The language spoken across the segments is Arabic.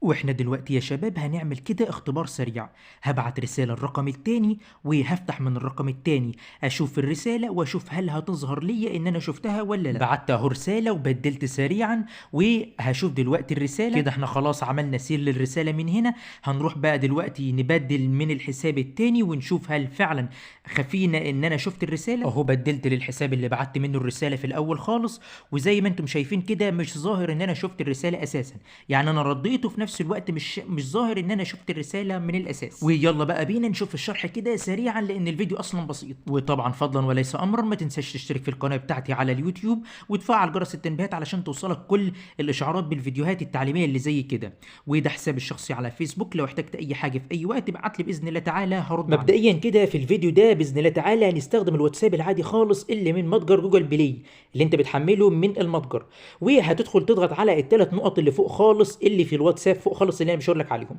واحنا دلوقتي يا شباب هنعمل كده اختبار سريع. هبعت رسالة الرقم التاني وهفتح من الرقم التاني اشوف الرسالة واشوف هل هتظهر لي ان انا شفتها ولا لا. بعت اهو رسالة وبدلت سريعا وهشوف دلوقتي الرسالة. كده احنا خلاص عملنا سير للرسالة من هنا. هنروح بقى دلوقتي نبدل من الحساب التاني ونشوف هل فعلا خفينا ان انا شفت الرسالة. اهو بدلت للحساب اللي بعت منه الرسالة في الاول خالص، وزي ما انتم شايفين كده مش ظاهر ان انا شفت الرسالة اساسا. يعني انا رديته في نفس الوقت مش ظاهر ان انا شفت الرساله من الاساس. ويلا بقى بينا نشوف الشرح كده سريعا لان الفيديو اصلا بسيط. وطبعا فضلا وليس امرا ما تنساش تشترك في القناه بتاعتي على اليوتيوب وتفعل جرس التنبيهات علشان توصلك كل الاشعارات بالفيديوهات التعليميه اللي زي كده. وده حسابي الشخصي على فيسبوك، لو احتجت اي حاجه في اي وقت ابعت لي باذن الله تعالى هرد عليك. مبدئيا كده في الفيديو ده باذن الله تعالى هنستخدم الواتساب العادي خالص اللي من متجر جوجل بلاي اللي انت بتحمله من المتجر، وهتدخل تضغط على الثلاث نقط اللي فوق خالص اللي في الواتساب فوق خالص اللي انا مش هقول لك عليهم.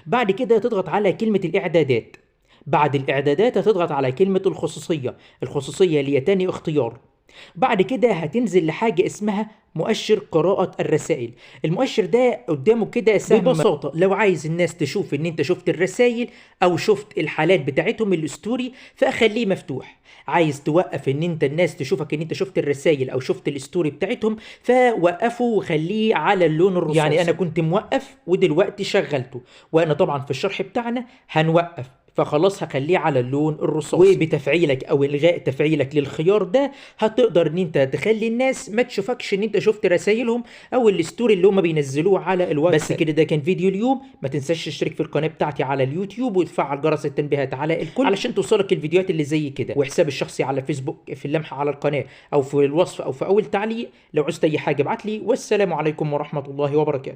بعد كده تضغط على كلمة الإعدادات. بعد الإعدادات هتضغط على كلمة الخصوصية اللي هي تاني اختيار. بعد كده هتنزل لحاجة اسمها مؤشر قراءة الرسائل. المؤشر ده قدامه كده سهم. ببساطة لو عايز الناس تشوف ان انت شفت الرسائل او شفت الحالات بتاعتهم الستوري فخليه مفتوح. عايز توقف ان انت الناس تشوفك ان انت شفت الرسائل او شفت الستوري بتاعتهم فوقفه وخليه على اللون الرصاصي. يعني انا كنت موقف ودلوقتي شغلته، وانا طبعا في الشرح بتاعنا هنوقف فخلاص هخليه على اللون الرصاصي. وبتفعيلك او الغاء تفعيلك للخيار ده هتقدر ان انت تخلي الناس ما تشوفكش ان انت شفت رسائلهم او الستوري اللي هم بينزلوه على الواتساب. بس كده ده كان فيديو اليوم. ما تنساش تشترك في القناه بتاعتي على اليوتيوب وتفعل جرس التنبيهات على الكل علشان توصلك الفيديوهات اللي زي كده. وحسابي الشخصي على فيسبوك في اللمحه على القناه او في الوصف او في اول تعليق. لو عوزت اي حاجه ابعت لي. والسلام عليكم ورحمه الله وبركاته.